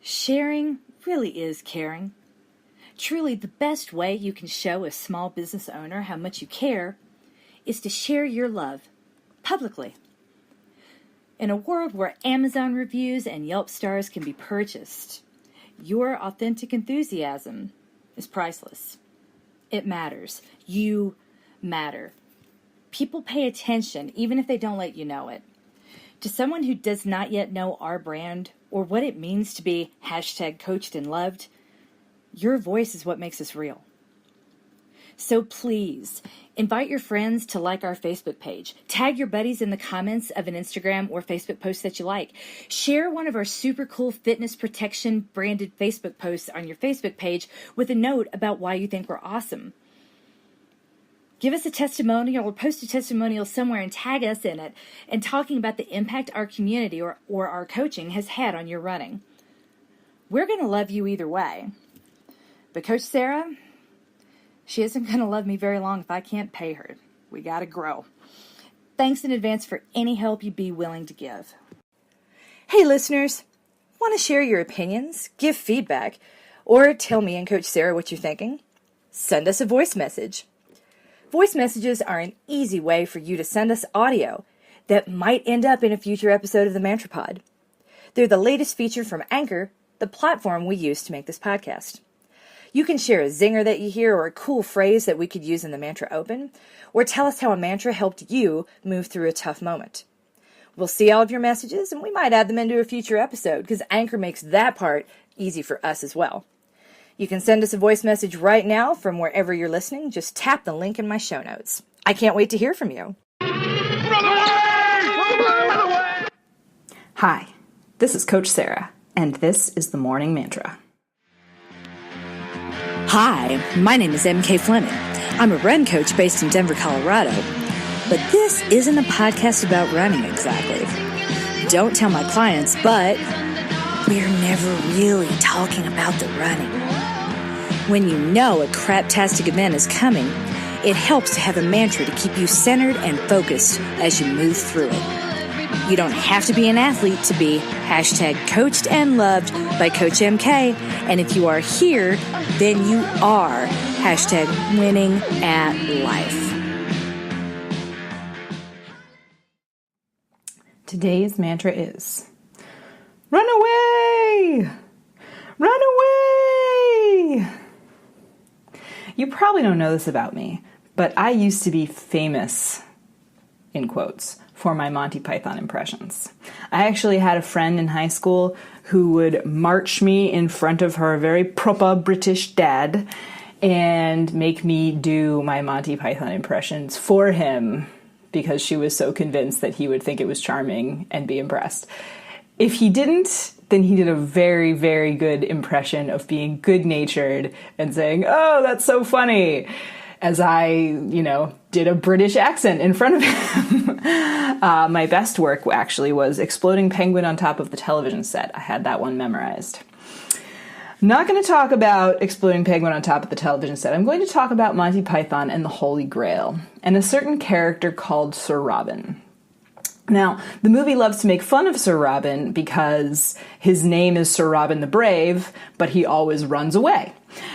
Sharing really is caring. Truly, the best way you can show a small business owner how much you care is to share your love publicly. In a world where Amazon reviews and Yelp stars can be purchased, your authentic enthusiasm is priceless. It matters. You matter. People pay attention even if they don't let you know it. To someone who does not yet know our brand or what it means to be #coached and loved, your voice is what makes us real. So please, invite your friends to like our Facebook page. Tag your buddies in the comments of an Instagram or Facebook post that you like. Share one of our super cool fitness protection branded Facebook posts on your Facebook page with a note about why you think we're awesome. Give us a testimonial or post a testimonial somewhere and tag us in it and talking about the impact our community or our coaching has had on your running. We're going to love you either way. But Coach Sarah, she isn't going to love me very long if I can't pay her. We got to grow. Thanks in advance for any help you'd be willing to give. Hey listeners, want to share your opinions, give feedback, or tell me and Coach Sarah what you're thinking? Send us a voice message. Voice messages are an easy way for you to send us audio that might end up in a future episode of the Mantra Pod. They're the latest feature from Anchor, the platform we use to make this podcast. You can share a zinger that you hear or a cool phrase that we could use in the Mantra Open, or tell us how a mantra helped you move through a tough moment. We'll see all of your messages, and we might add them into a future episode because Anchor makes that part easy for us as well. You can send us a voice message right now from wherever you're listening. Just tap the link in my show notes. I can't wait to hear from you. Run away! Run away! Run away! Hi, this is Coach Sarah, and this is the Morning Mantra. Hi, my name is MK Fleming. I'm a run coach based in Denver, Colorado. But this isn't a podcast about running exactly. Don't tell my clients, but we're never really talking about the running. When you know a craptastic event is coming, it helps to have a mantra to keep you centered and focused as you move through it. You don't have to be an athlete to be #coached and loved by Coach MK. And if you are here, then you are #winning at life. Today's mantra is, run away! Run away! You probably don't know this about me, but I used to be famous, in quotes, for my Monty Python impressions. I actually had a friend in high school who would march me in front of her very proper British dad and make me do my Monty Python impressions for him because she was so convinced that he would think it was charming and be impressed. If he didn't, then he did a very, very good impression of being good-natured and saying, "Oh, that's so funny," as I, did a British accent in front of him. My best work actually was Exploding Penguin on Top of the Television Set. I had that one memorized. I'm not going to talk about Exploding Penguin on Top of the Television Set. I'm going to talk about Monty Python and the Holy Grail, and a certain character called Sir Robin. Now, the movie loves to make fun of Sir Robin because his name is Sir Robin the Brave, but he always runs away.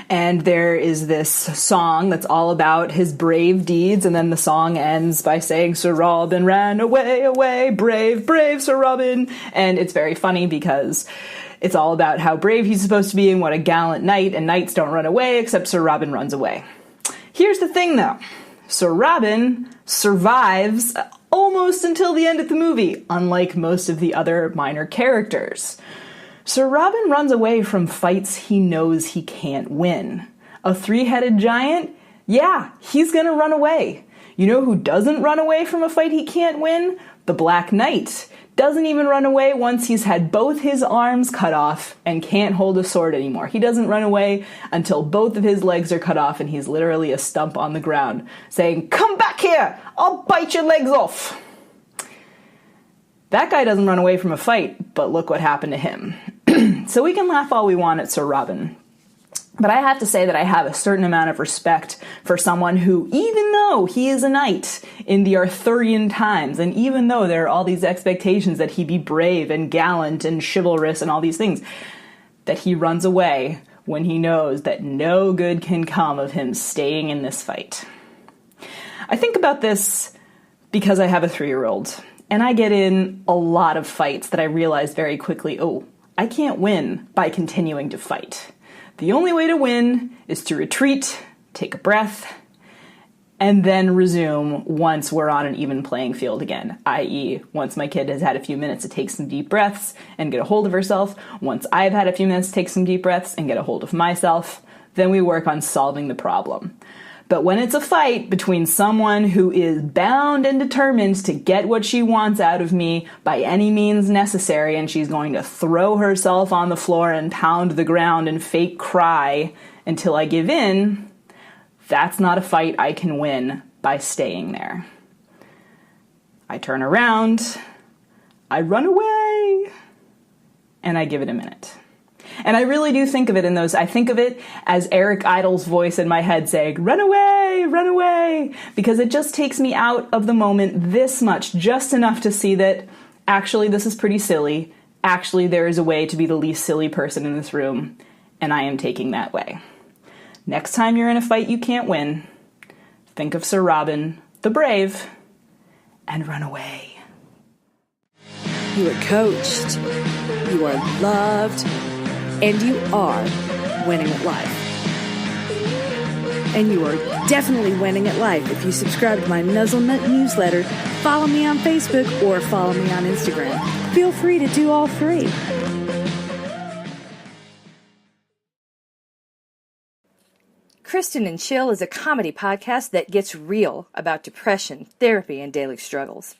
And there is this song that's all about his brave deeds, and then the song ends by saying, "Sir Robin ran away, away, brave, brave Sir Robin." And it's very funny because it's all about how brave he's supposed to be and what a gallant knight, and knights don't run away, except Sir Robin runs away. Here's the thing, though. Sir Robin survives almost until the end of the movie, unlike most of the other minor characters. Sir Robin runs away from fights he knows he can't win. A three-headed giant? Yeah, he's gonna run away. You know who doesn't run away from a fight he can't win? The Black Knight. Doesn't even run away once he's had both his arms cut off and can't hold a sword anymore. He doesn't run away until both of his legs are cut off and he's literally a stump on the ground, saying, "Come back here! I'll bite your legs off!" That guy doesn't run away from a fight, but look what happened to him. So we can laugh all we want at Sir Robin. But I have to say that I have a certain amount of respect for someone who, even though he is a knight in the Arthurian times, and even though there are all these expectations that he be brave and gallant and chivalrous and all these things, that he runs away when he knows that no good can come of him staying in this fight. I think about this because I have a 3-year-old, and I get in a lot of fights that I realize very quickly, oh, I can't win by continuing to fight. The only way to win is to retreat, take a breath, and then resume once we're on an even playing field again, i.e. once my kid has had a few minutes to take some deep breaths and get a hold of herself, once I've had a few minutes to take some deep breaths and get a hold of myself, then we work on solving the problem. But when it's a fight between someone who is bound and determined to get what she wants out of me by any means necessary, and she's going to throw herself on the floor and pound the ground and fake cry until I give in, that's not a fight I can win by staying there. I turn around, I run away, and I give it a minute. And I really do think of it in those, I think of it as Eric Idle's voice in my head saying, run away, because it just takes me out of the moment this much, just enough to see that actually this is pretty silly. Actually, there is a way to be the least silly person in this room, and I am taking that way. Next time you're in a fight you can't win, think of Sir Robin the Brave and run away. You are coached, you are loved, and you are winning at life. And you are definitely winning at life if you subscribe to my Nuzzlenut newsletter, follow me on Facebook, or follow me on Instagram. Feel free to do all three. Kristen and Chill is a comedy podcast that gets real about depression, therapy, and daily struggles.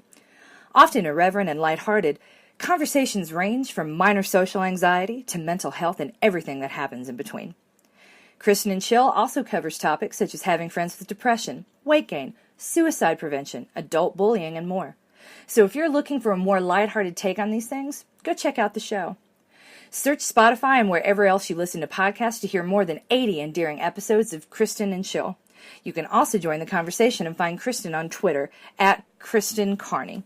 Often irreverent and lighthearted, conversations range from minor social anxiety to mental health and everything that happens in between. Kristen and Chill also covers topics such as having friends with depression, weight gain, suicide prevention, adult bullying, and more. So if you're looking for a more lighthearted take on these things, go check out the show. Search Spotify and wherever else you listen to podcasts to hear more than 80 endearing episodes of Kristen and Chill. You can also join the conversation and find Kristen on Twitter at Kristen Carney.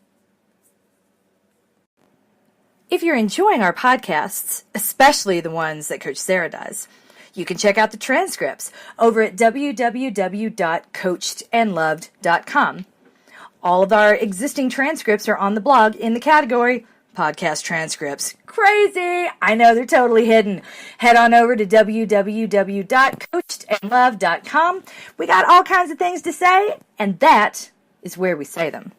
If you're enjoying our podcasts, especially the ones that Coach Sarah does, you can check out the transcripts over at www.coachedandloved.com. All of our existing transcripts are on the blog in the category Podcast Transcripts. Crazy! I know they're totally hidden. Head on over to www.coachedandloved.com. We got all kinds of things to say, and that is where we say them.